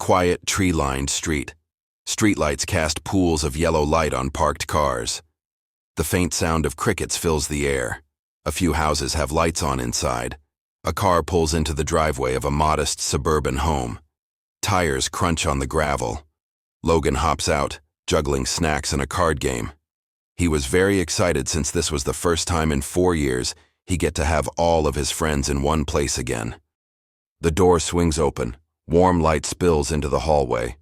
quiet, tree-lined street. Streetlights cast pools of yellow light on parked cars. The faint sound of crickets fills the air. A few houses have lights on inside. A car pulls into the driveway of a modest suburban home. Tires crunch on the gravel. Logan hops out, juggling snacks and a card game. He was very excited since this was the first time in 4 years he'd get to have all of his friends in one place again. The door swings open. Warm light spills into the hallway.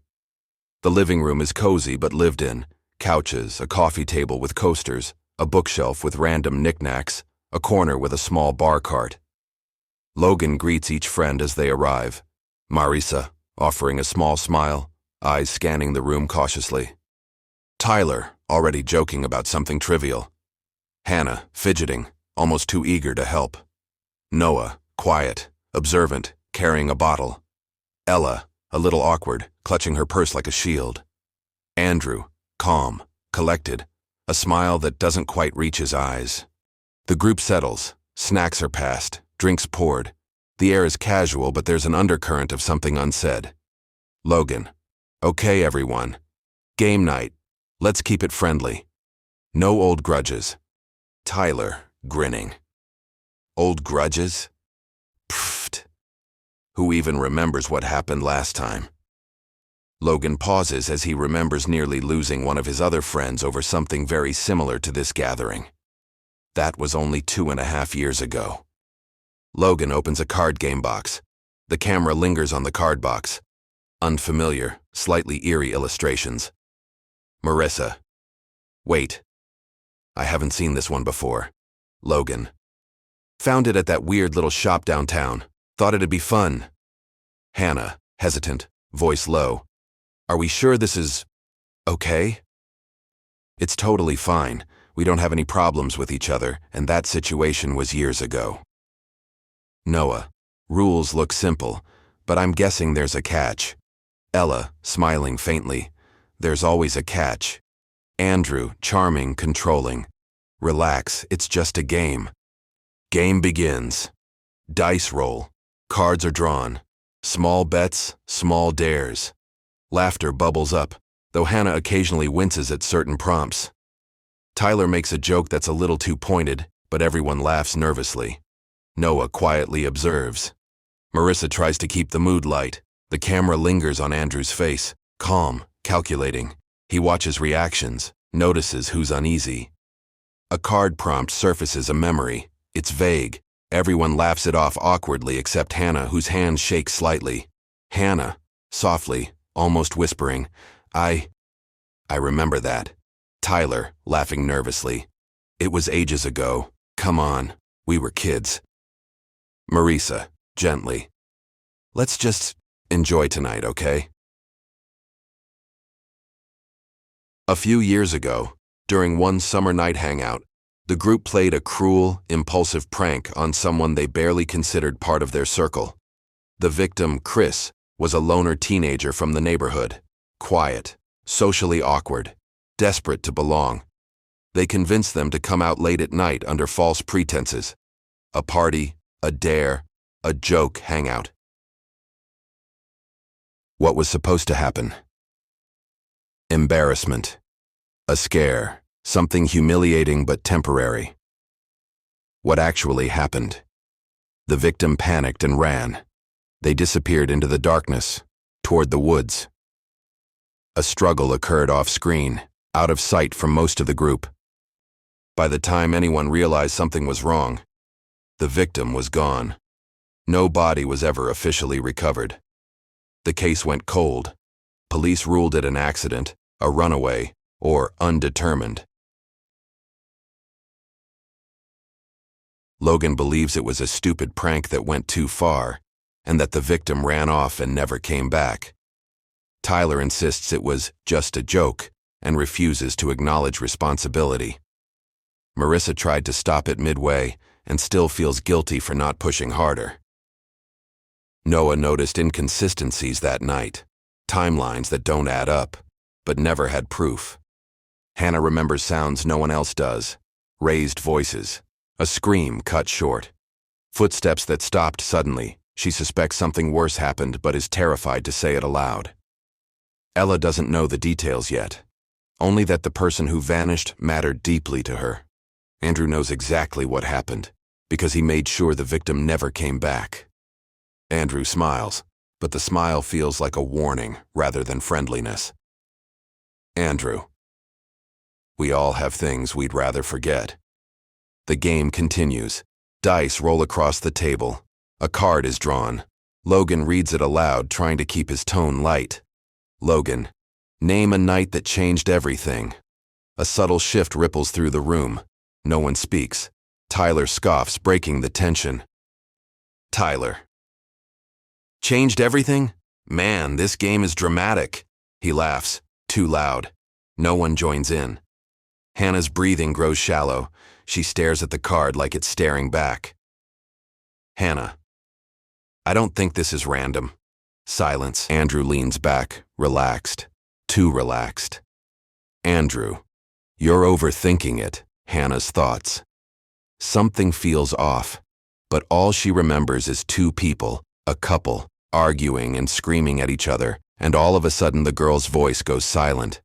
The living room is cozy but lived in. Couches, a coffee table with coasters, a bookshelf with random knickknacks, a corner with a small bar cart. Logan greets each friend as they arrive. Marisa, offering a small smile, eyes scanning the room cautiously. Tyler, already joking about something trivial. Hannah, fidgeting, almost too eager to help. Noah, quiet, observant, carrying a bottle. Ella, a little awkward, clutching her purse like a shield. Andrew, calm, collected, a smile that doesn't quite reach his eyes. The group settles. Snacks are passed, drinks poured. The air is casual, but there's an undercurrent of something unsaid. Logan, okay everyone. Game night. Let's keep it friendly. No old grudges. Tyler, grinning. Old grudges? Pfft. Who even remembers what happened last time? Logan pauses as he remembers nearly losing one of his other friends over something very similar to this gathering. That was only 2.5 years ago. Logan opens a card game box. The camera lingers on the card box. Unfamiliar, slightly eerie illustrations. Marissa. Wait. I haven't seen this one before. Logan. Found it at that weird little shop downtown. Thought it'd be fun. Hannah, hesitant, voice low. Are we sure this is okay? It's totally fine. We don't have any problems with each other, and that situation was years ago. Noah. Rules look simple, but I'm guessing there's a catch. Ella, smiling faintly. There's always a catch. Andrew, charming, controlling. Relax, it's just a game. Game begins. Dice roll. Cards are drawn. Small bets, small dares. Laughter bubbles up, though Hannah occasionally winces at certain prompts. Tyler makes a joke that's a little too pointed, but everyone laughs nervously. Noah quietly observes. Marissa tries to keep the mood light. The camera lingers on Andrew's face, calm, calculating. He watches reactions, notices who's uneasy. A card prompt surfaces a memory. It's vague. Everyone laughs it off awkwardly except Hannah, whose hands shake slightly. Hannah, softly, almost whispering, I remember that. Tyler, laughing nervously. It was ages ago. Come on, we were kids. Marisa, gently. Let's just enjoy tonight, okay? A few years ago, during one summer night hangout, the group played a cruel, impulsive prank on someone they barely considered part of their circle. The victim, Chris, was a loner teenager from the neighborhood. Quiet, socially awkward, desperate to belong. They convinced them to come out late at night under false pretenses. A party, a dare, a joke hangout. What was supposed to happen? Embarrassment. A scare. Something humiliating but temporary. What actually happened? The victim panicked and ran. They disappeared into the darkness, toward the woods. A struggle occurred off-screen, out of sight from most of the group. By the time anyone realized something was wrong, the victim was gone. No body was ever officially recovered. The case went cold. Police ruled it an accident, a runaway, or undetermined. Logan believes it was a stupid prank that went too far, and that the victim ran off and never came back. Tyler insists it was just a joke and refuses to acknowledge responsibility. Marissa tried to stop it midway and still feels guilty for not pushing harder. Noah noticed inconsistencies that night, timelines that don't add up, but never had proof. Hannah remembers sounds no one else does, raised voices, a scream cut short, footsteps that stopped suddenly. She suspects something worse happened but is terrified to say it aloud. Ella doesn't know the details yet, only that the person who vanished mattered deeply to her. Andrew knows exactly what happened, because he made sure the victim never came back. Andrew smiles, but the smile feels like a warning rather than friendliness. Andrew. We all have things we'd rather forget. The game continues. Dice roll across the table. A card is drawn. Logan reads it aloud, trying to keep his tone light. Logan. Name a night that changed everything. A subtle shift ripples through the room. No one speaks. Tyler scoffs, breaking the tension. Tyler. Changed everything? Man, this game is dramatic. He laughs, too loud. No one joins in. Hannah's breathing grows shallow. She stares at the card like it's staring back. Hannah. I don't think this is random. Silence. Andrew leans back, relaxed. Too relaxed. Andrew. You're overthinking it, Hannah's thoughts. Something feels off, but all she remembers is two people, a couple, arguing and screaming at each other, and all of a sudden the girl's voice goes silent.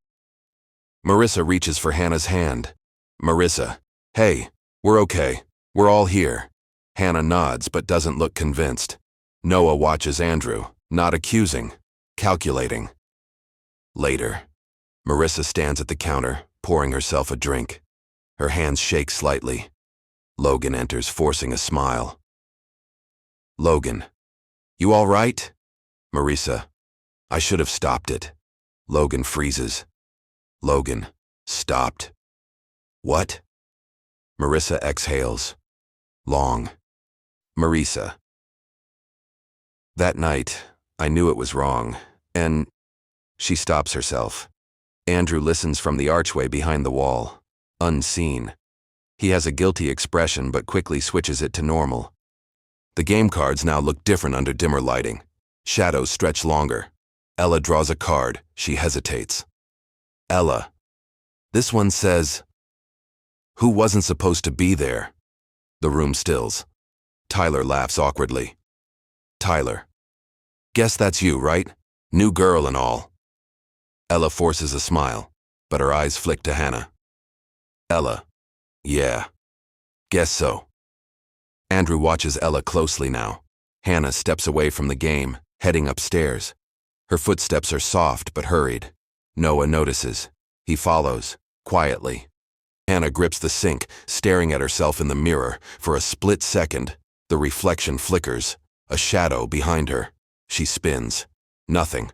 Marissa reaches for Hannah's hand. Marissa. Hey, we're okay. We're all here. Hannah nods but doesn't look convinced. Noah watches Andrew, not accusing, calculating. Later. Marissa stands at the counter, pouring herself a drink. Her hands shake slightly. Logan enters, forcing a smile. Logan. You all right? Marissa. I should have stopped it. Logan freezes. Logan. Stopped. What? Marissa exhales. Long. Marissa. That night, I knew it was wrong, and... She stops herself. Andrew listens from the archway behind the wall, unseen. He has a guilty expression but quickly switches it to normal. The game cards now look different under dimmer lighting. Shadows stretch longer. Ella draws a card. She hesitates. Ella. This one says... Who wasn't supposed to be there? The room stills. Tyler laughs awkwardly. Tyler. Guess that's you, right? New girl and all. Ella forces a smile, but her eyes flick to Hannah. Ella. Yeah. Guess so. Andrew watches Ella closely now. Hannah steps away from the game, heading upstairs. Her footsteps are soft but hurried. Noah notices. He follows, quietly. Hannah grips the sink, staring at herself in the mirror. For a split second, the reflection flickers, a shadow behind her. She spins. Nothing.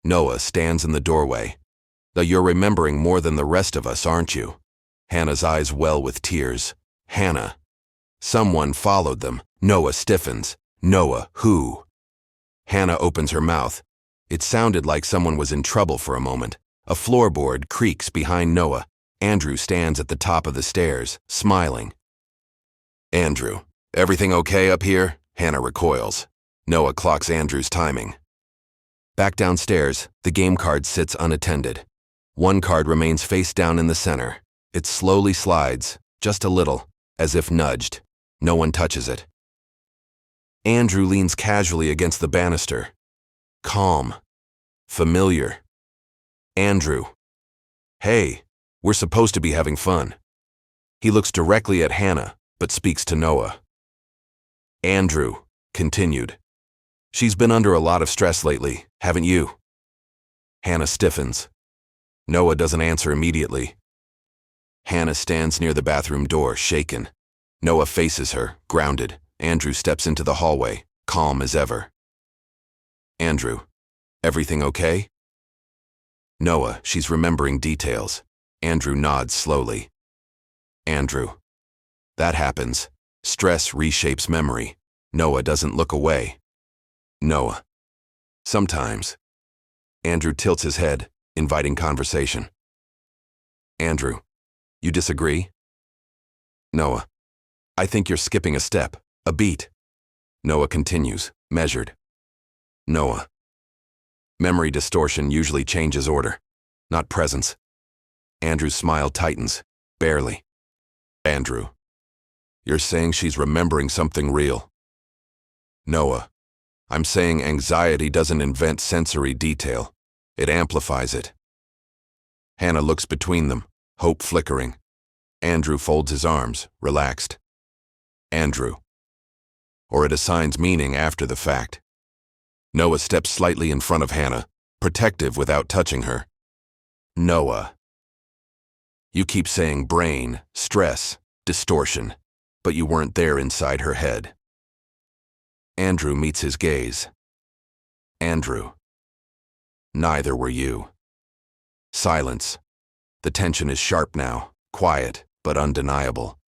Noah stands in the doorway. Though you're remembering more than the rest of us, aren't you? Hannah's eyes well with tears. Hannah. Someone followed them. Noah stiffens. Noah, who? Hannah opens her mouth. It sounded like someone was in trouble for a moment. A floorboard creaks behind Noah. Andrew stands at the top of the stairs, smiling. Andrew, everything okay up here? Hannah recoils. Noah clocks Andrew's timing. Back downstairs, the game card sits unattended. One card remains face down in the center. It slowly slides, just a little, as if nudged. No one touches it. Andrew leans casually against the banister. Calm. Familiar. Andrew. Hey, we're supposed to be having fun. He looks directly at Hannah, but speaks to Noah. Andrew continued. She's been under a lot of stress lately, haven't you? Hannah stiffens. Noah doesn't answer immediately. Hannah stands near the bathroom door, shaken. Noah faces her, grounded. Andrew steps into the hallway, calm as ever. Andrew, everything okay? Noah, she's remembering details. Andrew nods slowly. Andrew. That happens. Stress reshapes memory. Noah doesn't look away. Noah. Sometimes. Andrew tilts his head, inviting conversation. Andrew. You disagree? Noah. I think you're skipping a step, a beat. Noah continues, measured. Noah. Memory distortion usually changes order, not presence. Andrew's smile tightens, barely. Andrew. You're saying she's remembering something real. Noah. I'm saying anxiety doesn't invent sensory detail. It amplifies it. Hannah looks between them, hope flickering. Andrew folds his arms, relaxed. Andrew. Or it assigns meaning after the fact. Noah steps slightly in front of Hannah, protective without touching her. Noah. You keep saying brain, stress, distortion, but you weren't there inside her head. Andrew meets his gaze. Andrew. Neither were you. Silence. The tension is sharp now, quiet, but undeniable.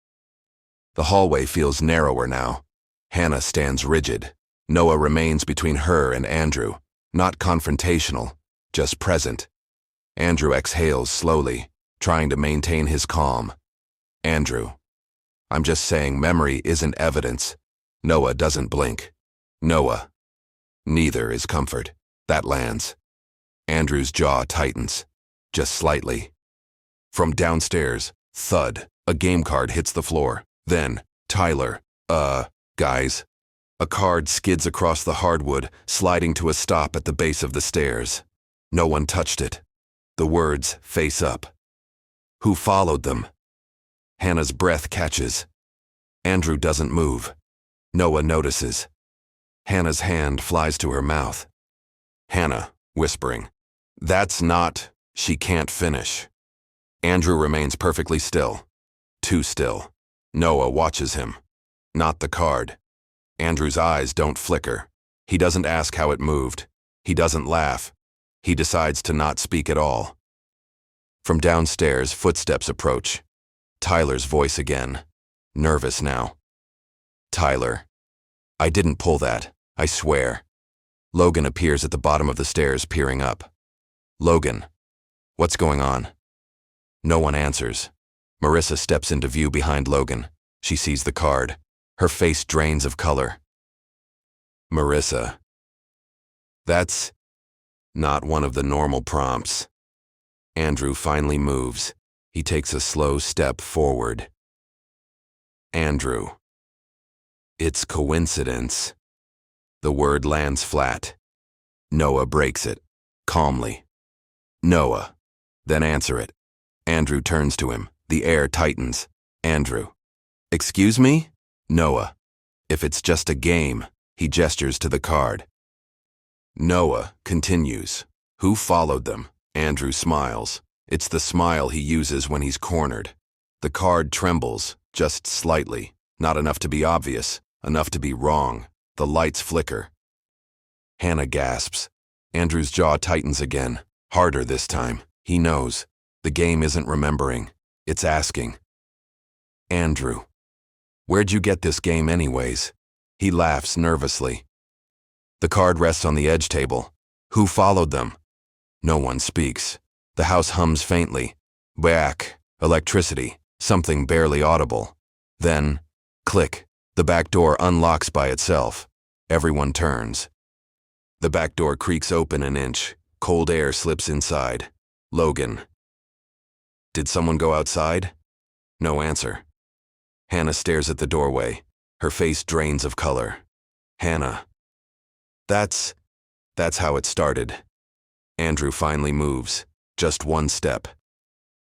The hallway feels narrower now. Hannah stands rigid. Noah remains between her and Andrew, not confrontational, just present. Andrew exhales slowly, trying to maintain his calm. Andrew. I'm just saying memory isn't evidence. Noah doesn't blink. Noah. Neither is comfort. That lands. Andrew's jaw tightens, just slightly. From downstairs, thud, a game card hits the floor. Then, Tyler, guys. A card skids across the hardwood, sliding to a stop at the base of the stairs. No one touched it. The words face up. Who followed them? Hannah's breath catches. Andrew doesn't move. Noah notices. Hannah's hand flies to her mouth. Hannah, whispering. That's not, she can't finish. Andrew remains perfectly still. Too still. Noah watches him. Not the card. Andrew's eyes don't flicker. He doesn't ask how it moved. He doesn't laugh. He decides to not speak at all. From downstairs, footsteps approach. Tyler's voice again. Nervous now. Tyler. I didn't pull that, I swear. Logan appears at the bottom of the stairs, peering up. Logan. What's going on? No one answers. Marissa steps into view behind Logan. She sees the card. Her face drains of color. Marissa. That's not one of the normal prompts. Andrew finally moves. He takes a slow step forward. Andrew. It's coincidence. The word lands flat. Noah breaks it, calmly. Noah. Then answer it. Andrew turns to him. The air tightens. Andrew. Excuse me? Noah. If it's just a game, he gestures to the card. Noah continues. Who followed them? Andrew smiles. It's the smile he uses when he's cornered. The card trembles, just slightly. Not enough to be obvious, enough to be wrong. The lights flicker. Hannah gasps. Andrew's jaw tightens again, harder this time. He knows. The game isn't remembering. It's asking. Andrew. Where'd you get this game anyways? He laughs nervously. The card rests on the edge table. Who followed them? No one speaks. The house hums faintly. Whack. Electricity. Something barely audible. Then, click. The back door unlocks by itself. Everyone turns. The back door creaks open an inch. Cold air slips inside. Logan. Did someone go outside? No answer. Hannah stares at the doorway. Her face drains of color. Hannah. That's how it started. Andrew finally moves. Just one step.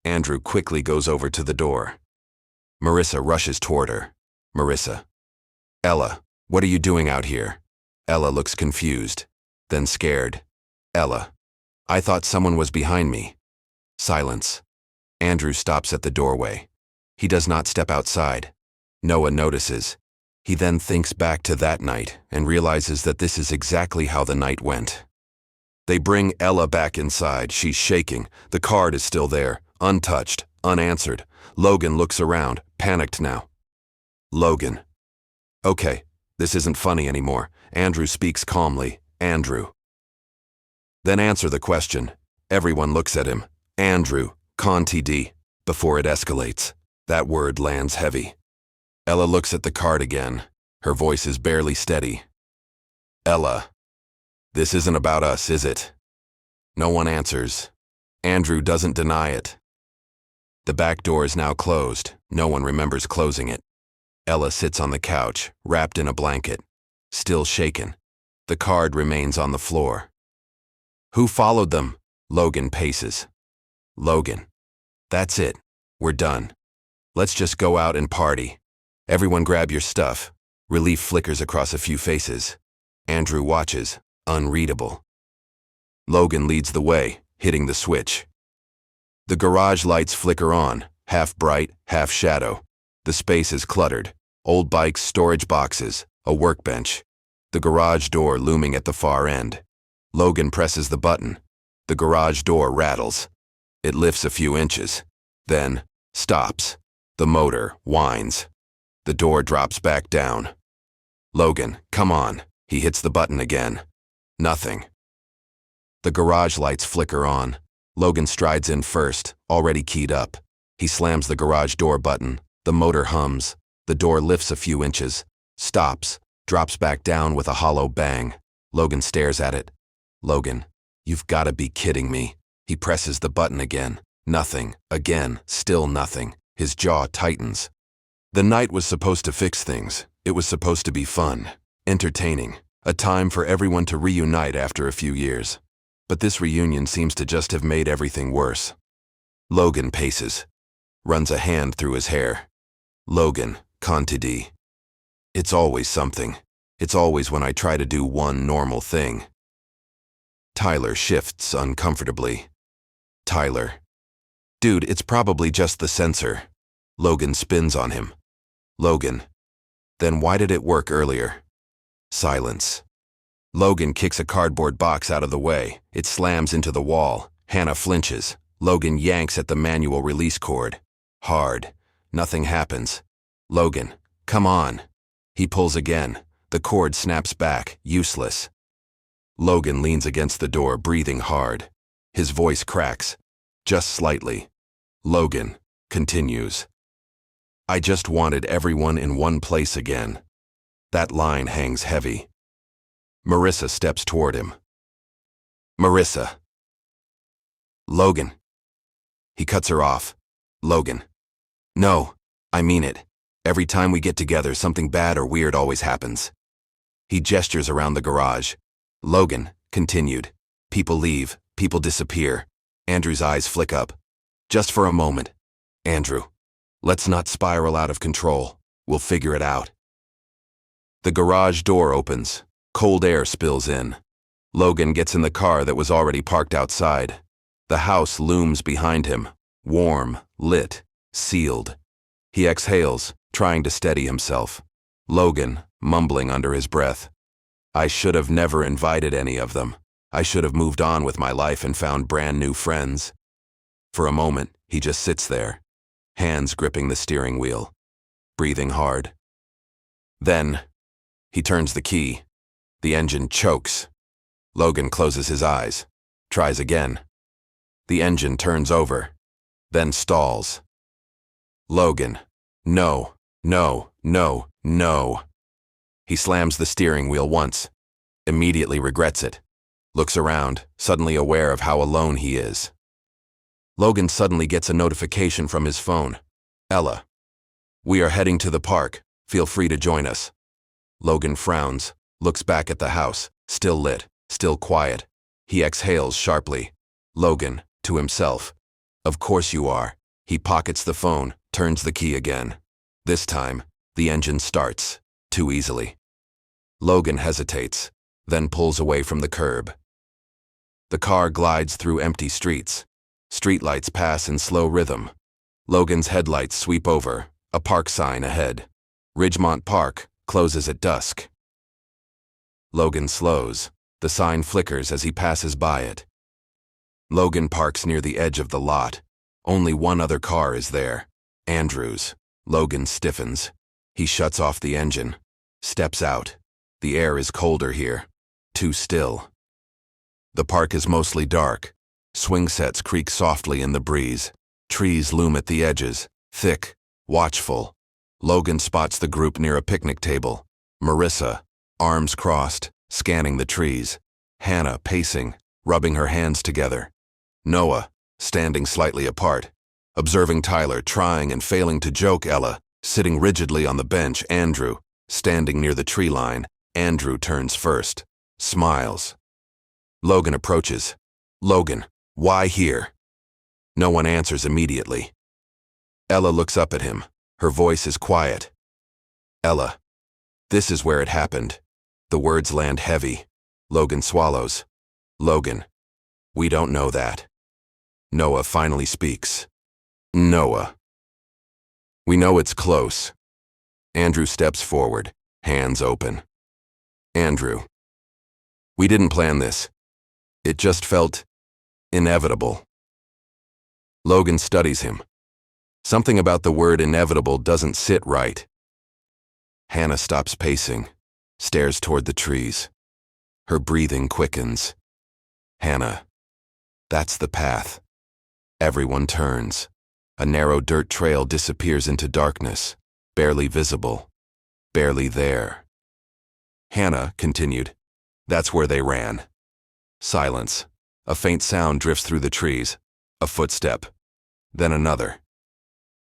Andrew quickly goes over to the door. Marissa rushes toward her. Marissa. Ella, what are you doing out here? Ella looks confused, then scared. Ella. I thought someone was behind me. Silence. Andrew stops at the doorway. He does not step outside. Noah notices. He then thinks back to that night and realizes that this is exactly how the night went. They bring Ella back inside. She's shaking. The card is still there, untouched, unanswered. Logan looks around, panicked now. Logan. Okay, this isn't funny anymore. Andrew speaks calmly. Andrew. Then answer the question. Everyone looks at him. Andrew, con TD, before it escalates. That word lands heavy. Ella looks at the card again. Her voice is barely steady. Ella. This isn't about us, is it? No one answers. Andrew doesn't deny it. The back door is now closed. No one remembers closing it. Ella sits on the couch, wrapped in a blanket, still shaken. The card remains on the floor. Who followed them? Logan paces. Logan. That's it. We're done. Let's just go out and party. Everyone grab your stuff. Relief flickers across a few faces. Andrew watches, unreadable. Logan leads the way, hitting the switch. The garage lights flicker on, half bright, half shadow. The space is cluttered. Old bikes, storage boxes, a workbench. The garage door looming at the far end. Logan presses the button. The garage door rattles. It lifts a few inches. Then, stops. The motor whines. The door drops back down. Logan, come on. He hits the button again. Nothing. The garage lights flicker on. Logan strides in first, already keyed up. He slams the garage door button. The motor hums. The door lifts a few inches, stops, drops back down with a hollow bang. Logan stares at it. Logan, you've got to be kidding me. He presses the button again. Nothing. Again, still nothing. His jaw tightens. The night was supposed to fix things. It was supposed to be fun, entertaining, a time for everyone to reunite after a few years. But this reunion seems to just have made everything worse. Logan paces, runs a hand through his hair. Logan, Contidi. It's always something. It's always when I try to do one normal thing. Tyler shifts uncomfortably. Tyler. Dude, it's probably just the sensor. Logan spins on him. Logan. Then why did it work earlier? Silence. Logan kicks a cardboard box out of the way. It slams into the wall. Hannah flinches. Logan yanks at the manual release cord. Hard. Nothing happens. Logan, come on. He pulls again. The cord snaps back, useless. Logan leans against the door, breathing hard. His voice cracks, just slightly. Logan continues. I just wanted everyone in one place again. That line hangs heavy. Marissa steps toward him. Marissa. Logan. He cuts her off. Logan. No, I mean it. Every time we get together, something bad or weird always happens. He gestures around the garage. Logan continued. People leave, people disappear. Andrew's eyes flick up. Just for a moment. Andrew, let's not spiral out of control. We'll figure it out. The garage door opens. Cold air spills in. Logan gets in the car that was already parked outside. The house looms behind him, warm, lit, sealed. He exhales, trying to steady himself. Logan, mumbling under his breath. I should have never invited any of them. I should have moved on with my life and found brand new friends. For a moment, he just sits there, hands gripping the steering wheel, breathing hard. Then, he turns the key. The engine chokes. Logan closes his eyes, tries again. The engine turns over, then stalls. Logan. No, no, no, no. He slams the steering wheel once, immediately regrets it, looks around, suddenly aware of how alone he is. Logan suddenly gets a notification from his phone. Ella. We are heading to the park. Feel free to join us. Logan frowns, looks back at the house, still lit, still quiet. He exhales sharply. Logan, to himself. Of course you are. He pockets the phone, turns the key again. This time, the engine starts, too easily. Logan hesitates, then pulls away from the curb. The car glides through empty streets. Streetlights pass in slow rhythm. Logan's headlights sweep over, a park sign ahead. Ridgemont Park closes at dusk. Logan slows. The sign flickers as he passes by it. Logan parks near the edge of the lot. Only one other car is there. Andrew's. Logan stiffens. He shuts off the engine. Steps out. The air is colder here. Too still. The park is mostly dark. Swing sets creak softly in the breeze. Trees loom at the edges, thick, watchful. Logan spots the group near a picnic table. Marissa, arms crossed, scanning the trees. Hannah pacing, rubbing her hands together. Noah, standing slightly apart. Observing Tyler trying and failing to joke Ella, sitting rigidly on the bench. Andrew, standing near the tree line. Andrew turns first, smiles. Logan approaches. Logan, Why here? No one answers immediately. Ella looks up at him. Her voice is quiet. Ella, this is where it happened. The words land heavy. Logan swallows. Logan, we don't know that. Noah finally speaks. Noah. We know it's close. Andrew steps forward, hands open. Andrew. We didn't plan this. It just felt inevitable. Logan studies him. Something about the word inevitable doesn't sit right. Hannah stops pacing, stares toward the trees. Her breathing quickens. Hannah, that's the path. Everyone turns. A narrow dirt trail disappears into darkness, barely visible, barely there. Hannah continued, that's where they ran. Silence. A faint sound drifts through the trees. A footstep. Then another.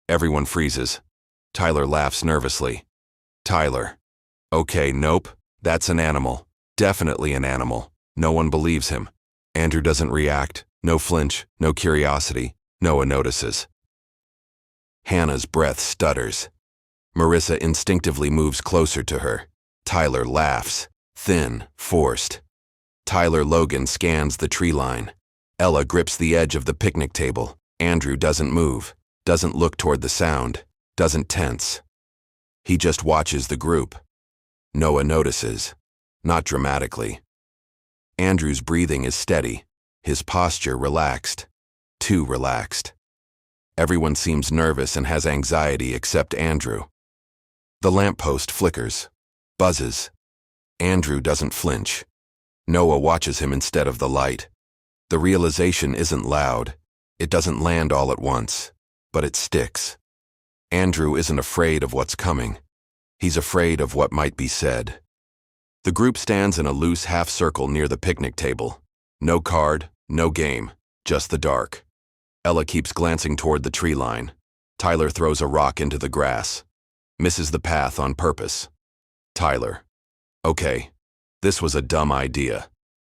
Everyone freezes. Tyler laughs nervously. Tyler. Okay, nope. That's an animal. Definitely an animal. No one believes him. Andrew doesn't react. No flinch. No curiosity. Noah notices. Hannah's breath stutters. Marissa instinctively moves closer to her. Tyler laughs. Thin, forced. Tyler Logan scans the tree line. Ella grips the edge of the picnic table. Andrew doesn't move, doesn't look toward the sound, doesn't tense. He just watches the group. Noah notices, not dramatically. Andrew's breathing is steady, his posture relaxed, too relaxed. Everyone seems nervous and has anxiety except Andrew. The lamppost flickers, buzzes. Andrew doesn't flinch. Noah watches him instead of the light. The realization isn't loud. It doesn't land all at once, but it sticks. Andrew isn't afraid of what's coming. He's afraid of what might be said. The group stands in a loose half-circle near the picnic table. No card, no game, just the dark. Ella keeps glancing toward the tree line. Tyler throws a rock into the grass. Misses the path on purpose. Tyler. Okay, this was a dumb idea.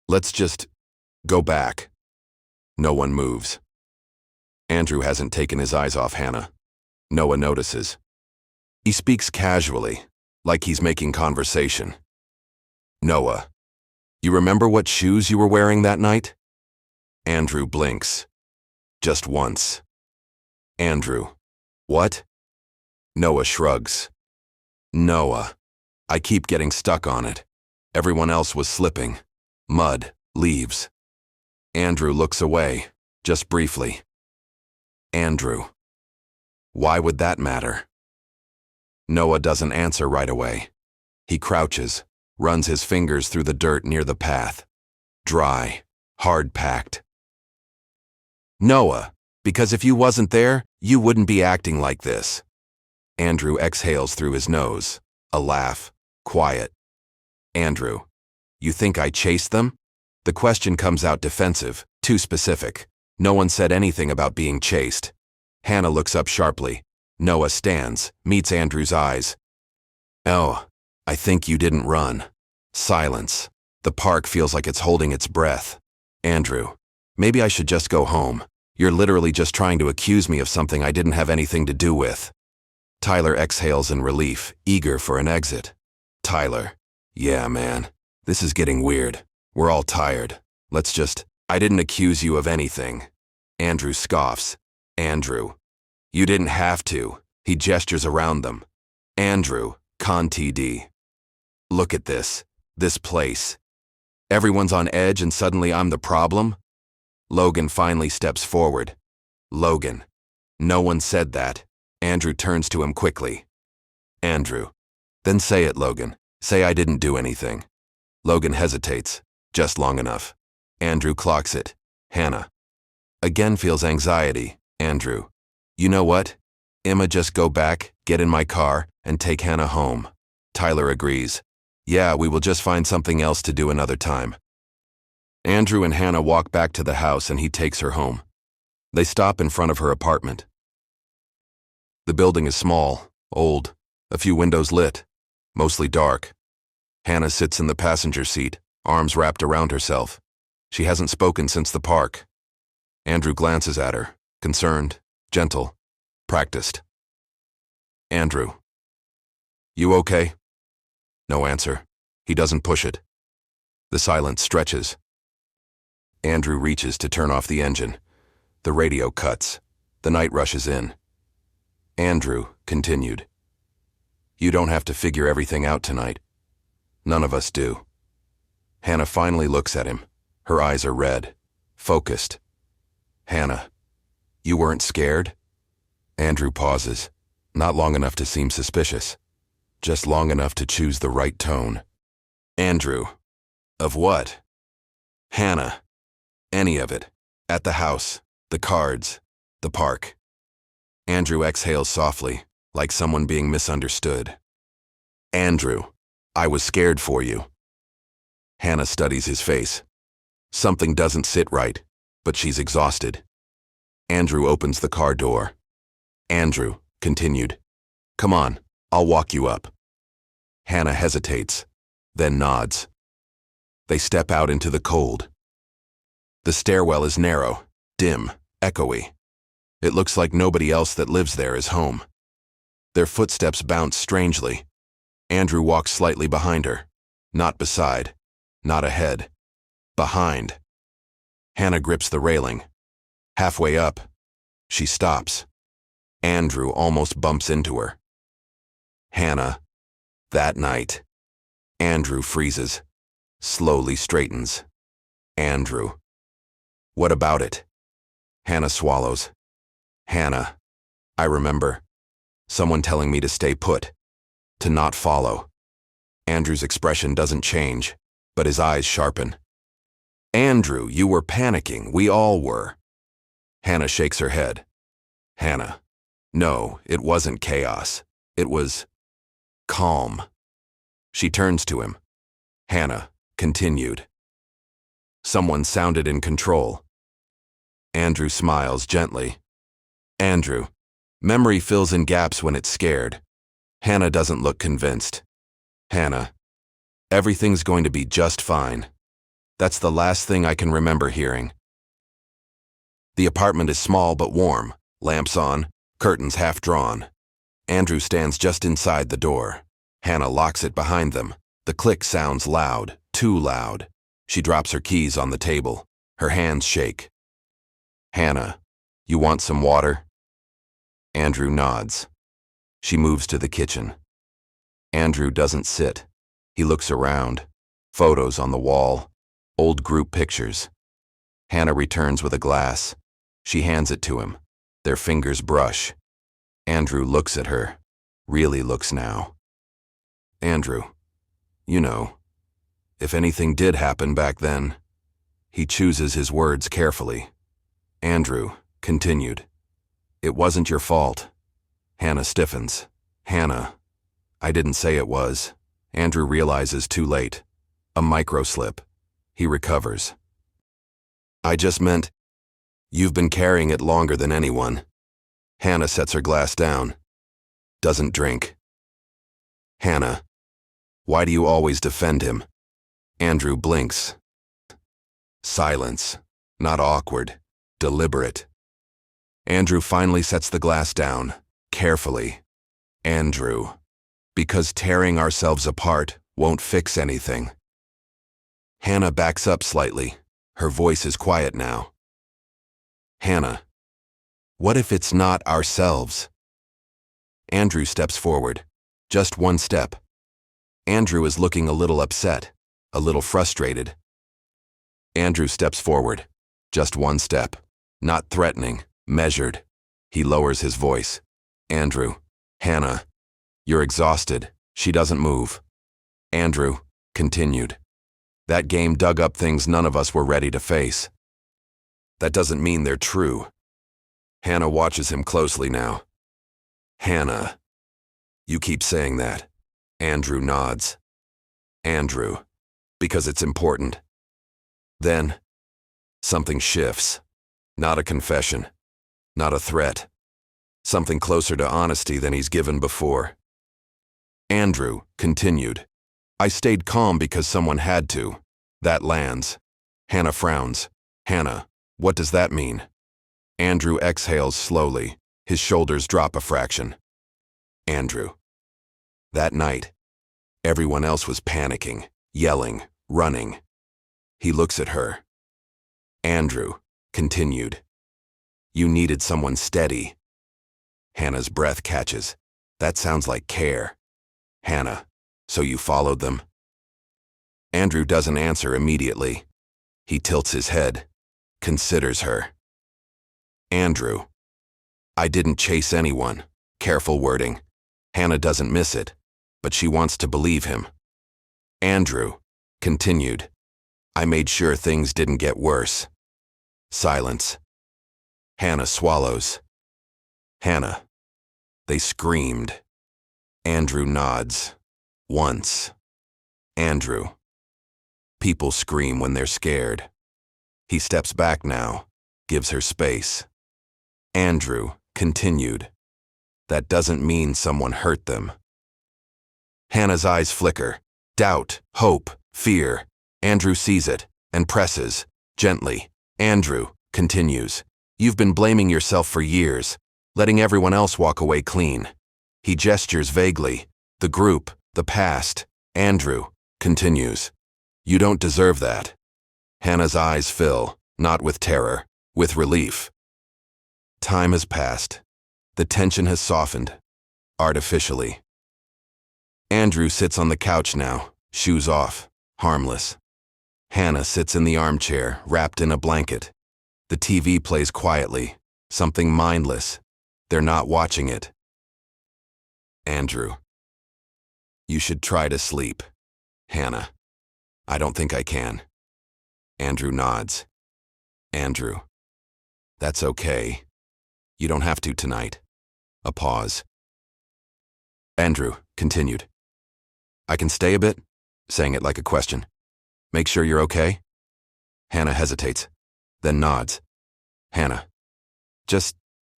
Let's just go back. No one moves. Andrew hasn't taken his eyes off Hannah. Noah notices. He speaks casually, like he's making conversation. Noah, you remember what shoes you were wearing that night? Andrew blinks. Just once. Andrew, what? Noah shrugs. Noah, I keep getting stuck on it. Everyone else was slipping. Mud, leaves. Andrew looks away, just briefly. Andrew. Why would that matter? Noah doesn't answer right away. He crouches, runs his fingers through the dirt near the path. Dry, hard-packed. Noah, because if you wasn't there, you wouldn't be acting like this. Andrew exhales through his nose. A laugh, quiet. Andrew, you think I chased them? The question comes out defensive, too specific. No one said anything about being chased. Hannah looks up sharply. Noah stands, meets Andrew's eyes. Oh, I think you didn't run. Silence. The park feels like it's holding its breath. Andrew, maybe I should just go home. You're literally just trying to accuse me of something I didn't have anything to do with. Tyler exhales in relief, eager for an exit. Tyler, yeah, man, this is getting weird. We're all tired. I didn't accuse you of anything. Andrew scoffs. Andrew, you didn't have to. He gestures around them. Andrew, con TD. Look at this place. Everyone's on edge and suddenly I'm the problem? Logan finally steps forward. Logan. No one said that. Andrew turns to him quickly. Andrew. Then say it, Logan. Say I didn't do anything. Logan hesitates, just long enough. Andrew clocks it. Hannah. Again feels anxiety. Andrew. You know what? Emma, just go back, get in my car, and take Hannah home. Tyler agrees. Yeah, we will just find something else to do another time. Andrew and Hannah walk back to the house and he takes her home. They stop in front of her apartment. The building is small, old, a few windows lit, mostly dark. Hannah sits in the passenger seat, arms wrapped around herself. She hasn't spoken since the park. Andrew glances at her, concerned, gentle, practiced. Andrew. You okay? No answer. He doesn't push it. The silence stretches. Andrew reaches to turn off the engine. The radio cuts. The night rushes in. Andrew continued. You don't have to figure everything out tonight. None of us do. Hannah finally looks at him. Her eyes are red, focused. Hannah, you weren't scared? Andrew pauses, not long enough to seem suspicious, just long enough to choose the right tone. Andrew, of what? Hannah, any of it. At the house, the cards, the park. Andrew exhales softly, like someone being misunderstood. Andrew, I was scared for you. Hannah studies his face. Something doesn't sit right, but she's exhausted. Andrew opens the car door. Andrew continued. Come on, I'll walk you up. Hannah hesitates, then nods. They step out into the cold. The stairwell is narrow, dim, echoey. It looks like nobody else that lives there is home. Their footsteps bounce strangely. Andrew walks slightly behind her, not beside, not ahead, behind. Hannah grips the railing. Halfway up, she stops. Andrew almost bumps into her. Hannah, that night. Andrew freezes, slowly straightens. Andrew. What about it? Hannah swallows. Hannah, I remember. Someone telling me to stay put, to not follow. Andrew's expression doesn't change, but his eyes sharpen. Andrew, you were panicking. We all were. Hannah shakes her head. Hannah, no, it wasn't chaos. It was calm. She turns to him. Hannah continued. Someone sounded in control. Andrew smiles gently. Andrew, memory fills in gaps when it's scared. Hannah doesn't look convinced. Hannah, everything's going to be just fine. That's the last thing I can remember hearing. The apartment is small but warm, lamps on, curtains half drawn. Andrew stands just inside the door. Hannah locks it behind them. The click sounds loud, too loud. She drops her keys on the table. Her hands shake. Hannah, you want some water? Andrew nods. She moves to the kitchen. Andrew doesn't sit. He looks around. Photos on the wall. Old group pictures. Hannah returns with a glass. She hands it to him. Their fingers brush. Andrew looks at her. Really looks now. Andrew, you know, if anything did happen back then. He chooses his words carefully. Andrew continued. It wasn't your fault. Hannah stiffens. Hannah, I didn't say it was. Andrew realizes too late. A microslip. He recovers. I just meant, you've been carrying it longer than anyone. Hannah sets her glass down. Doesn't drink. Hannah, why do you always defend him? Andrew blinks. Silence. Not awkward. Deliberate. Andrew finally sets the glass down, carefully. Andrew, because tearing ourselves apart won't fix anything. Hannah backs up slightly. Her voice is quiet now. Hannah, what if it's not ourselves? Andrew steps forward. Just one step. Andrew is looking a little upset, a little frustrated. Andrew steps forward. Just one step. Not threatening, measured. He lowers his voice. Andrew, Hannah, you're exhausted. She doesn't move. Andrew continued. That game dug up things none of us were ready to face. That doesn't mean they're true. Hannah watches him closely now. Hannah, you keep saying that. Andrew nods. Andrew, because it's important. Then, something shifts. Not a confession. Not a threat. Something closer to honesty than he's given before. Andrew continued. I stayed calm because someone had to. That lands. Hannah frowns. Hannah, what does that mean? Andrew exhales slowly. His shoulders drop a fraction. Andrew. That night, everyone else was panicking, yelling, running. He looks at her. Andrew continued. You needed someone steady. Hannah's breath catches. That sounds like care. Hannah, so you followed them? Andrew doesn't answer immediately. He tilts his head, considers her. Andrew. I didn't chase anyone. Careful wording. Hannah doesn't miss it, but she wants to believe him. Andrew continued. I made sure things didn't get worse. Silence. Hannah swallows. Hannah. They screamed. Andrew nods. Once. Andrew. People scream when they're scared. He steps back now, gives her space. Andrew continued. That doesn't mean someone hurt them. Hannah's eyes flicker. Doubt, hope, fear. Andrew sees it and presses, gently. Andrew continues. You've been blaming yourself for years, letting everyone else walk away clean. He gestures vaguely. The group, the past. Andrew continues. You don't deserve that. Hannah's eyes fill, not with terror, with relief. Time has passed. The tension has softened, artificially. Andrew sits on the couch now, shoes off, harmless. Hannah sits in the armchair, wrapped in a blanket. The TV plays quietly, something mindless. They're not watching it. Andrew. You should try to sleep. Hannah. I don't think I can. Andrew nods. Andrew. That's okay. You don't have to tonight. A pause. Andrew continued. I can stay a bit, saying it like a question. Make sure you're okay? Hannah hesitates, then nods. Hannah. Just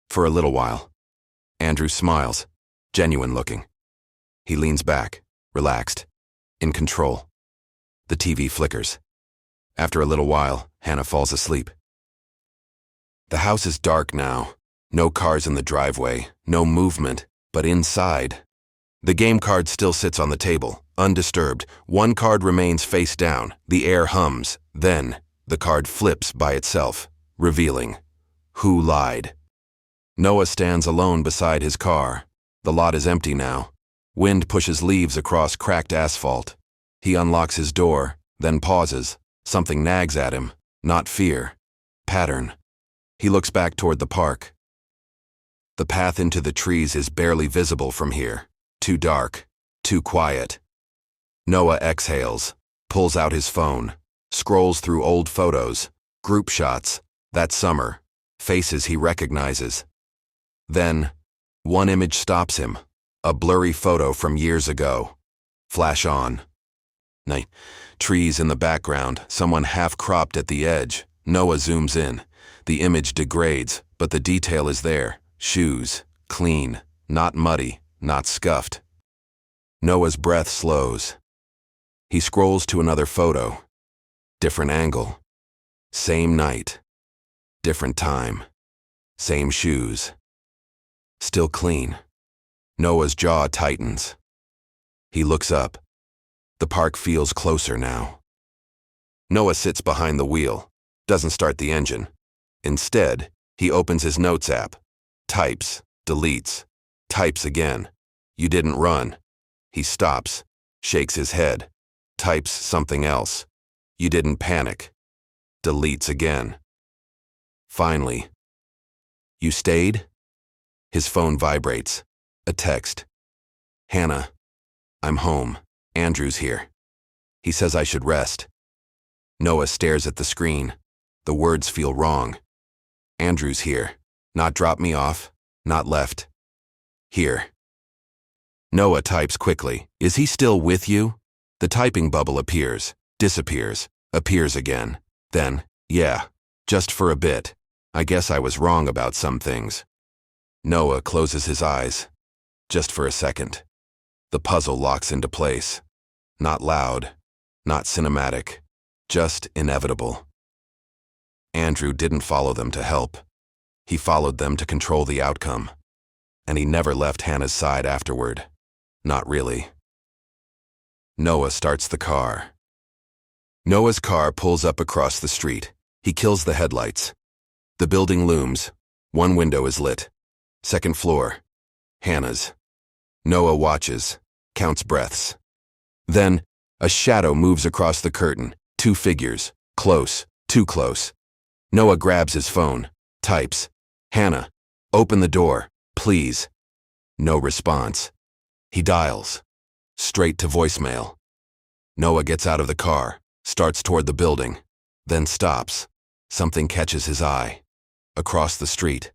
for a little while. Andrew smiles, genuine looking. He leans back, relaxed, in control. The TV flickers. After a little while, Hannah falls asleep. The house is dark now. No cars in the driveway, no movement, but inside. The game card still sits on the table, undisturbed. One card remains face down. The air hums. Then, the card flips by itself, revealing who lied. Noah stands alone beside his car. The lot is empty now. Wind pushes leaves across cracked asphalt. He unlocks his door, then pauses. Something nags at him. Not fear. Pattern. He looks back toward the park. The path into the trees is barely visible from here. Too dark. Too quiet. Noah exhales, pulls out his phone, scrolls through old photos, group shots, that summer, faces he recognizes. Then, one image stops him, a blurry photo from years ago. Flash on. Night. Trees in the background, someone half-cropped at the edge. Noah zooms in. The image degrades, but the detail is there. Shoes, clean, not muddy, not scuffed. Noah's breath slows. He scrolls to another photo. Different angle. Same night. Different time. Same shoes. Still clean. Noah's jaw tightens. He looks up. The park feels closer now. Noah sits behind the wheel, doesn't start the engine. Instead, he opens his notes app. Types, deletes, types again. You didn't run. He stops, shakes his head, types something else. You didn't panic. Deletes again. Finally. You stayed? His phone vibrates. A text. Hannah. I'm home. Andrew's here. He says I should rest. Noah stares at the screen. The words feel wrong. Andrew's here. Not drop me off. Not left. Here. Noah types quickly. Is he still with you? The typing bubble appears, disappears, appears again. Then, yeah, just for a bit. I guess I was wrong about some things. Noah closes his eyes. Just for a second. The puzzle locks into place. Not loud, not cinematic, just inevitable. Andrew didn't follow them to help. He followed them to control the outcome. And he never left Hannah's side afterward. Not really. Noah starts the car. Noah's car pulls up across the street. He kills the headlights. The building looms. One window is lit. Second floor. Hannah's. Noah watches, counts breaths. Then, a shadow moves across the curtain. 2 figures. Close. Too close. Noah grabs his phone. Types. Hannah, open the door, please. No response. He dials. Straight to voicemail. Noah gets out of the car, starts toward the building, then stops. Something catches his eye. Across the street.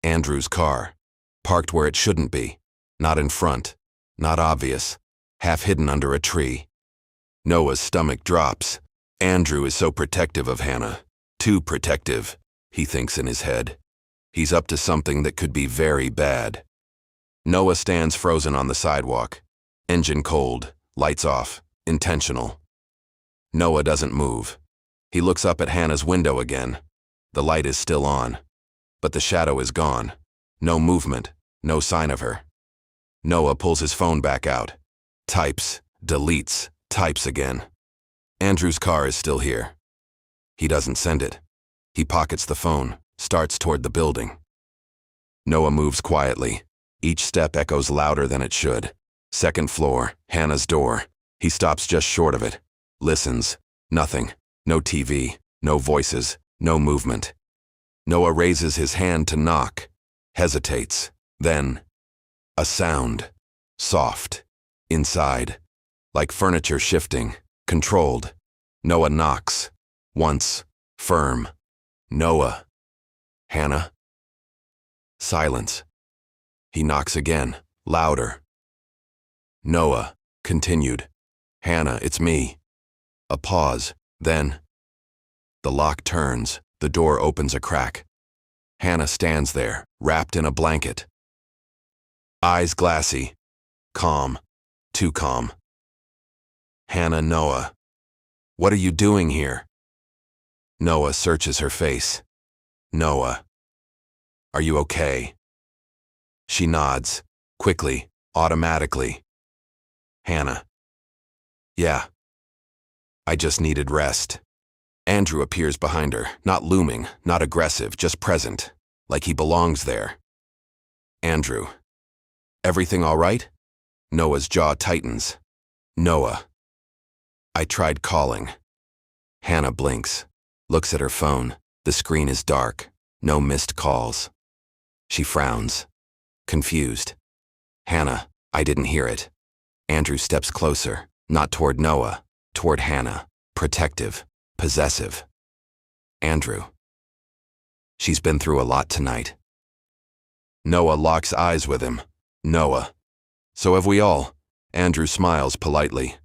Andrew's car. Parked where it shouldn't be. Not in front. Not obvious. Half hidden under a tree. Noah's stomach drops. Andrew is so protective of Hannah. Too protective, he thinks in his head. He's up to something that could be very bad. Noah stands frozen on the sidewalk. Engine cold, lights off, intentional. Noah doesn't move. He looks up at Hannah's window again. The light is still on, but the shadow is gone. No movement, no sign of her. Noah pulls his phone back out. Types, deletes, types again. Andrew's car is still here. He doesn't send it. He pockets the phone, starts toward the building. Noah moves quietly. Each step echoes louder than it should. Second floor, Hannah's door. He stops just short of it. Listens. Nothing. No TV. No voices. No movement. Noah raises his hand to knock. Hesitates. Then, a sound. Soft. Inside. Like furniture shifting. Controlled. Noah knocks. Once. Firm. Noah. Hannah. Silence. He knocks again. Louder. Noah. Continued. Hannah, it's me. A pause. Then. The lock turns. The door opens a crack. Hannah stands there, wrapped in a blanket. Eyes glassy. Calm. Too calm. Hannah, Noah. What are you doing here? Noah searches her face. Noah. Are you okay? She nods. Quickly. Automatically. Hannah. Yeah. I just needed rest. Andrew appears behind her, not looming, not aggressive, just present, like he belongs there. Andrew. Everything all right? Noah's jaw tightens. Noah. I tried calling. Hannah blinks, looks at her phone. The screen is dark, no missed calls. She frowns, confused. Hannah, I didn't hear it. Andrew steps closer, not toward Noah, toward Hannah, protective, possessive. Andrew. She's been through a lot tonight. Noah locks eyes with him. Noah. So have we all. Andrew smiles politely.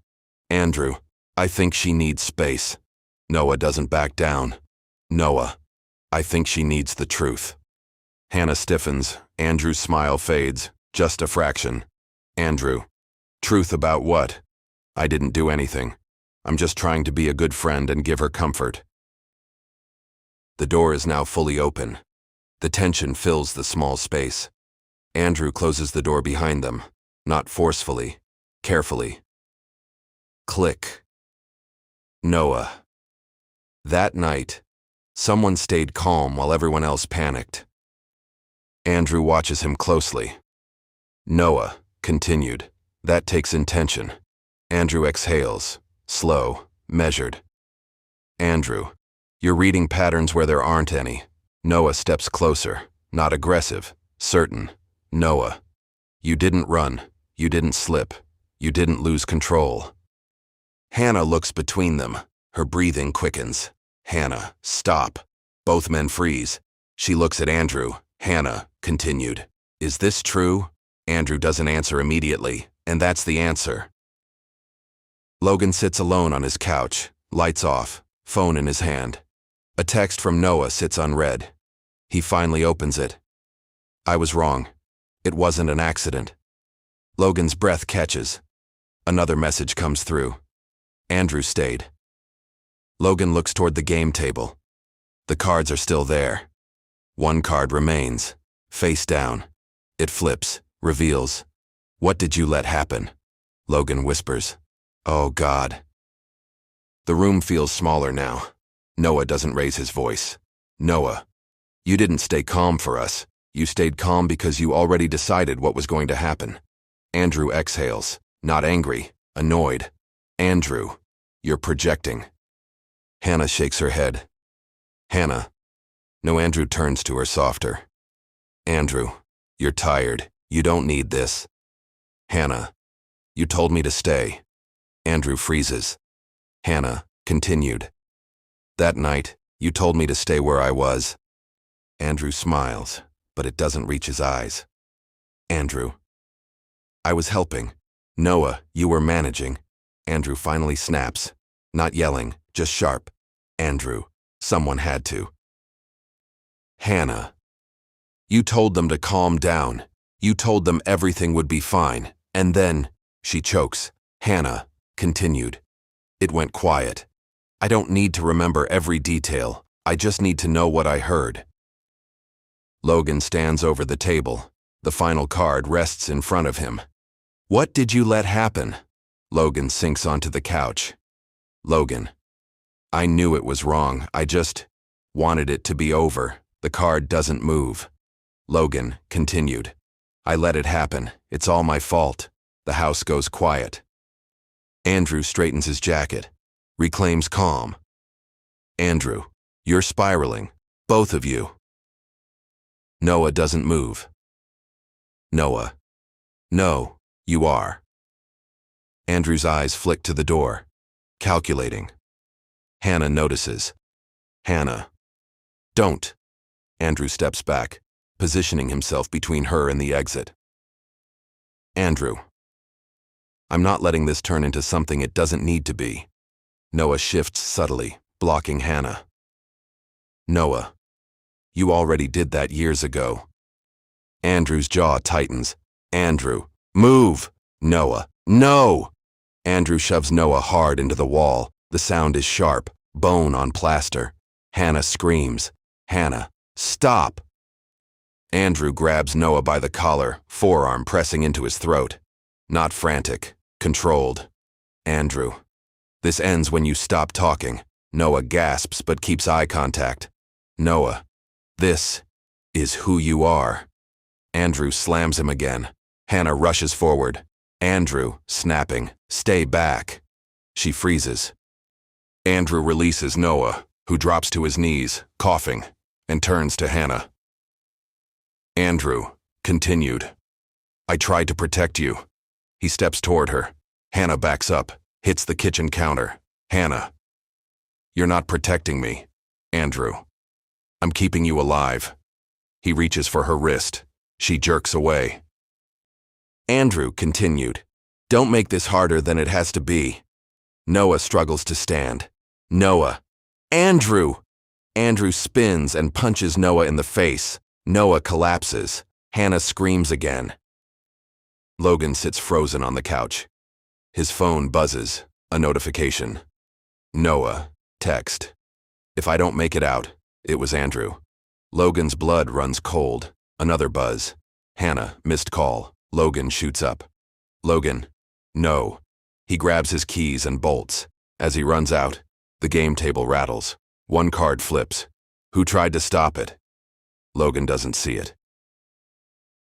Andrew. I think she needs space. Noah doesn't back down. Noah. I think she needs the truth. Hannah stiffens. Andrew's smile fades. Just a fraction. Andrew. Truth about what? I didn't do anything. I'm just trying to be a good friend and give her comfort. The door is now fully open. The tension fills the small space. Andrew closes the door behind them, not forcefully, carefully. Click. Noah. That night, someone stayed calm while everyone else panicked. Andrew watches him closely. Noah continued. That takes intention. Andrew exhales. Slow, measured. Andrew, you're reading patterns where there aren't any. Noah steps closer, not aggressive, certain. Noah, you didn't run, you didn't slip, you didn't lose control. Hannah looks between them. Her breathing quickens. Hannah, stop. Both men freeze. She looks at Andrew. Hannah continued. Is this true? Andrew doesn't answer immediately, and that's the answer. Logan sits alone on his couch, lights off, phone in his hand. A text from Noah sits unread. He finally opens it. I was wrong. It wasn't an accident. Logan's breath catches. Another message comes through. Andrew stayed. Logan looks toward the game table. The cards are still there. One card remains, face down. It flips, reveals. What did you let happen? Logan whispers. Oh, God. The room feels smaller now. Noah doesn't raise his voice. Noah, you didn't stay calm for us. You stayed calm because you already decided what was going to happen. Andrew exhales, not angry, annoyed. Andrew, you're projecting. Hannah shakes her head. Hannah. No, Andrew turns to her softer. Andrew, you're tired. You don't need this. Hannah, you told me to stay. Andrew freezes. Hannah continued. That night, you told me to stay where I was. Andrew smiles, but it doesn't reach his eyes. Andrew, I was helping. Noah, you were managing. Andrew finally snaps, not yelling, just sharp. Andrew, someone had to. Hannah, you told them to calm down. You told them everything would be fine. And then, she chokes. Hannah continued. It went quiet. I don't need to remember every detail. I just need to know what I heard. Logan stands over the table. The final card rests in front of him. What did you let happen? Logan sinks onto the couch. Logan, I knew it was wrong. I just wanted it to be over. The card doesn't move. Logan continued. I let it happen. It's all my fault. The house goes quiet. Andrew straightens his jacket, reclaims calm. Andrew, you're spiraling. Both of you. Noah doesn't move. Noah. No, you are. Andrew's eyes flick to the door, calculating. Hannah notices. Hannah. Don't. Andrew steps back, positioning himself between her and the exit. Andrew. I'm not letting this turn into something it doesn't need to be. Noah shifts subtly, blocking Hannah. Noah. You already did that years ago. Andrew's jaw tightens. Andrew. Move! Noah. No! Andrew shoves Noah hard into the wall. The sound is sharp, bone on plaster. Hannah screams. Hannah. Stop! Andrew grabs Noah by the collar, forearm pressing into his throat. Not frantic, controlled. Andrew. This ends when you stop talking. Noah gasps but keeps eye contact. Noah. This is who you are. Andrew slams him again. Hannah rushes forward. Andrew, snapping. Stay back. She freezes. Andrew releases Noah, who drops to his knees, coughing, and turns to Hannah. Andrew continued. I tried to protect you. He steps toward her. Hannah backs up, hits the kitchen counter. Hannah. You're not protecting me. Andrew. I'm keeping you alive. He reaches for her wrist. She jerks away. Andrew continued. Don't make this harder than it has to be. Noah struggles to stand. Noah. Andrew! Andrew spins and punches Noah in the face. Noah collapses. Hannah screams again. Logan sits frozen on the couch. His phone buzzes. A notification. Noah. Text. If I don't make it out, it was Andrew. Logan's blood runs cold. Another buzz. Hannah. Missed call. Logan shoots up. Logan. No. He grabs his keys and bolts. As he runs out, the game table rattles. One card flips. Who tried to stop it? Logan doesn't see it.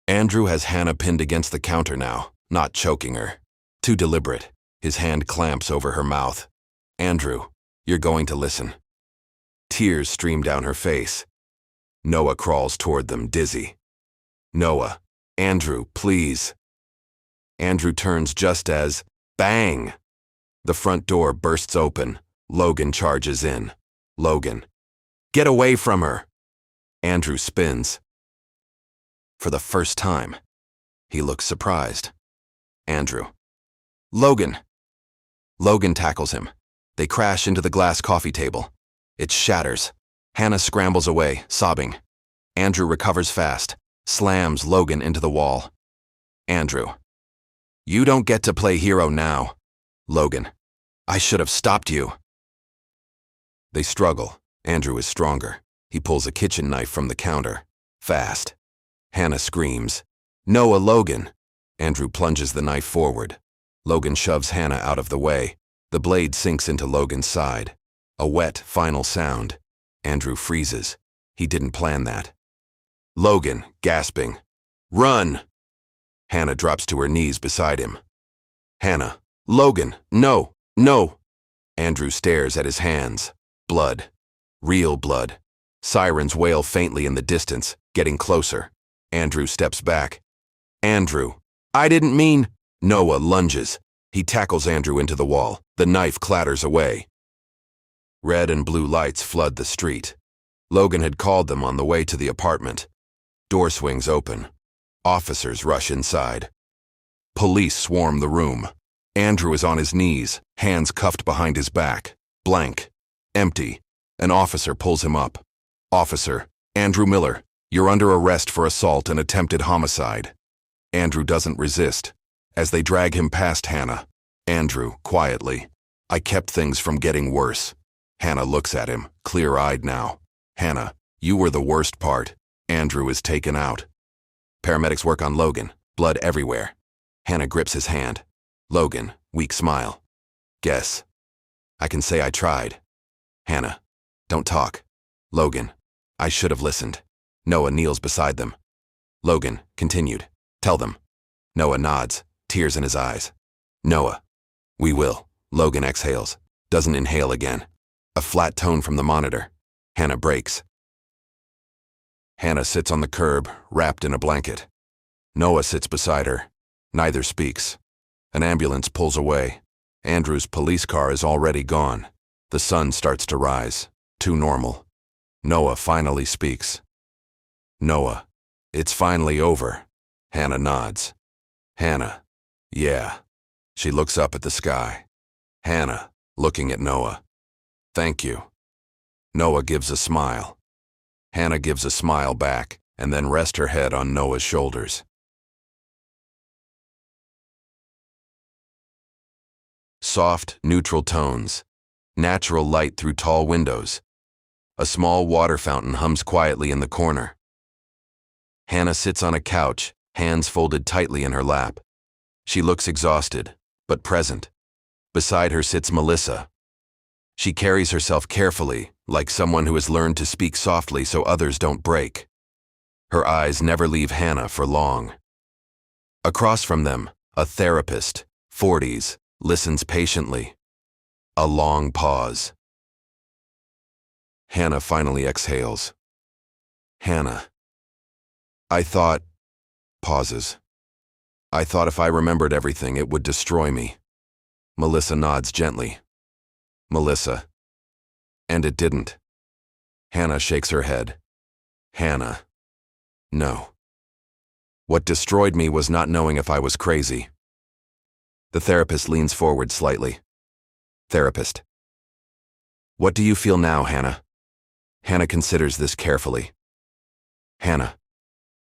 Andrew has Hannah pinned against the counter now, not choking her. Too deliberate. His hand clamps over her mouth. Andrew, you're going to listen. Tears stream down her face. Noah crawls toward them, dizzy. Noah. Andrew, please. Andrew turns just as, bang! The front door bursts open. Logan charges in. Logan. Get away from her! Andrew spins. For the first time, he looks surprised. Andrew. Logan! Logan tackles him. They crash into the glass coffee table. It shatters. Hannah scrambles away, sobbing. Andrew recovers fast, slams Logan into the wall. Andrew. You don't get to play hero now. Logan. I should have stopped you. They struggle. Andrew is stronger. He pulls a kitchen knife from the counter. Fast. Hannah screams, "Noah, Logan!" Andrew plunges the knife forward. Logan shoves Hannah out of the way. The blade sinks into Logan's side. A wet, final sound. Andrew freezes. He didn't plan that. Logan, gasping, "Run!" Hannah drops to her knees beside him. Hannah, "Logan, no, no!" Andrew stares at his hands. Blood. Real blood. Sirens wail faintly in the distance, getting closer. Andrew steps back. "Andrew, I didn't mean—" Noah lunges. He tackles Andrew into the wall. The knife clatters away. Red and blue lights flood the street. Logan had called them on the way to the apartment. Door swings open. Officers rush inside. Police swarm the room. Andrew is on his knees, hands cuffed behind his back. Blank. Empty. An officer pulls him up. "Officer, Andrew Miller, you're under arrest for assault and attempted homicide." Andrew doesn't resist. As they drag him past Hannah, Andrew, quietly, "I kept things from getting worse." Hannah looks at him, clear-eyed now. "Hannah, you were the worst part." Andrew is taken out. Paramedics work on Logan, blood everywhere. Hannah grips his hand. Logan, weak smile. "Guess. I can say I tried." Hannah, "Don't talk." Logan, "I should have listened." Noah kneels beside them. Logan, continued, "Tell them." Noah nods, tears in his eyes. Noah, "We will." Logan exhales, doesn't inhale again. A flat tone from the monitor. Hannah breaks. Hannah sits on the curb, wrapped in a blanket. Noah sits beside her. Neither speaks. An ambulance pulls away. Andrew's police car is already gone. The sun starts to rise. Too normal. Noah finally speaks. "Noah, it's finally over." Hannah nods. Hannah, "Yeah." She looks up at the sky. Hannah, looking at Noah. "Thank you." Noah gives a smile. Hannah gives a smile back, and then rests her head on Noah's shoulders. Soft, neutral tones. Natural light through tall windows. A small water fountain hums quietly in the corner. Hannah sits on a couch, hands folded tightly in her lap. She looks exhausted, but present. Beside her sits Melissa. She carries herself carefully, like someone who has learned to speak softly so others don't break. Her eyes never leave Hannah for long. Across from them, a therapist, 40s, listens patiently. A long pause. Hannah finally exhales. Hannah. "I thought—" Pauses. "I thought if I remembered everything, it would destroy me." Melissa nods gently. Melissa. "And it didn't." Hannah shakes her head. Hannah. "No. What destroyed me was not knowing if I was crazy." The therapist leans forward slightly. Therapist. "What do you feel now, Hannah?" Hannah considers this carefully. Hannah.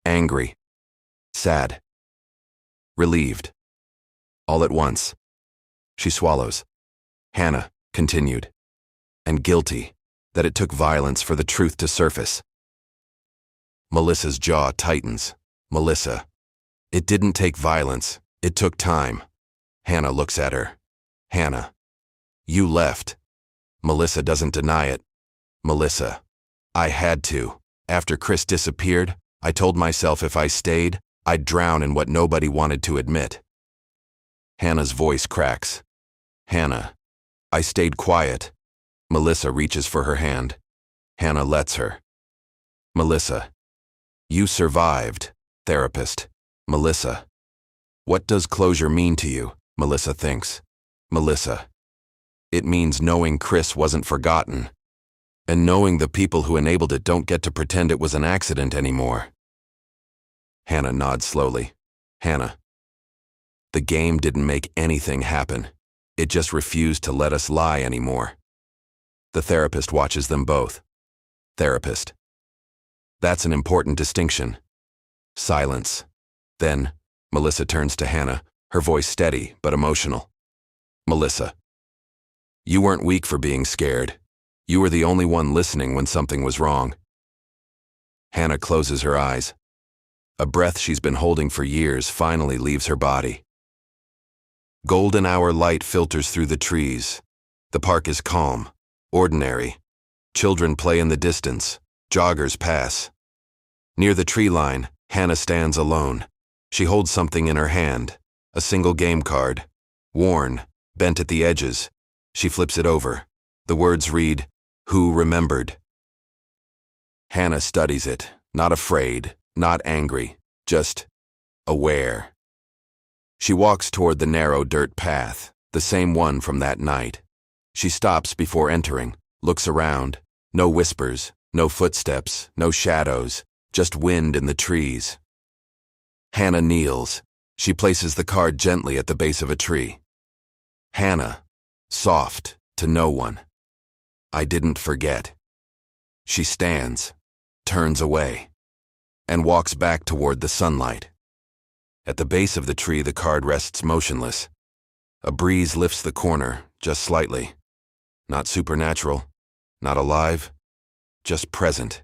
"Angry. Sad. Relieved. All at once." She swallows. Hannah continued. "And guilty, that it took violence for the truth to surface." Melissa's jaw tightens. Melissa. "It didn't take violence. It took time." Hannah looks at her. Hannah. "You left." Melissa doesn't deny it. Melissa. "I had to. After Chris disappeared, I told myself if I stayed, I'd drown in what nobody wanted to admit." Hannah's voice cracks. Hannah. "I stayed quiet." Melissa reaches for her hand. Hannah lets her. Melissa. "You survived." Therapist. Melissa. "What does closure mean to you?" Melissa thinks. Melissa. "It means knowing Chris wasn't forgotten. And knowing the people who enabled it don't get to pretend it was an accident anymore." Hannah nods slowly. Hannah. "The game didn't make anything happen. It just refused to let us lie anymore." The therapist watches them both. Therapist. "That's an important distinction." Silence. Then, Melissa turns to Hannah, her voice steady but emotional. Melissa. "You weren't weak for being scared. You were the only one listening when something was wrong." Hannah closes her eyes. A breath she's been holding for years finally leaves her body. Golden hour light filters through the trees. The park is calm, ordinary. Children play in the distance. Joggers pass. Near the tree line, Hannah stands alone. She holds something in her hand, a single game card. Worn, bent at the edges. She flips it over. The words read, "Who remembered?" Hannah studies it, not afraid, not angry, just aware. She walks toward the narrow dirt path, the same one from that night. She stops before entering, looks around. No whispers, no footsteps, no shadows, just wind in the trees. Hannah kneels. She places the card gently at the base of a tree. Hannah, soft, to no one. I didn't forget. She stands, turns away, and walks back toward the sunlight. At the base of the tree, the card rests motionless. A breeze lifts the corner, just slightly. Not supernatural, not alive, just present.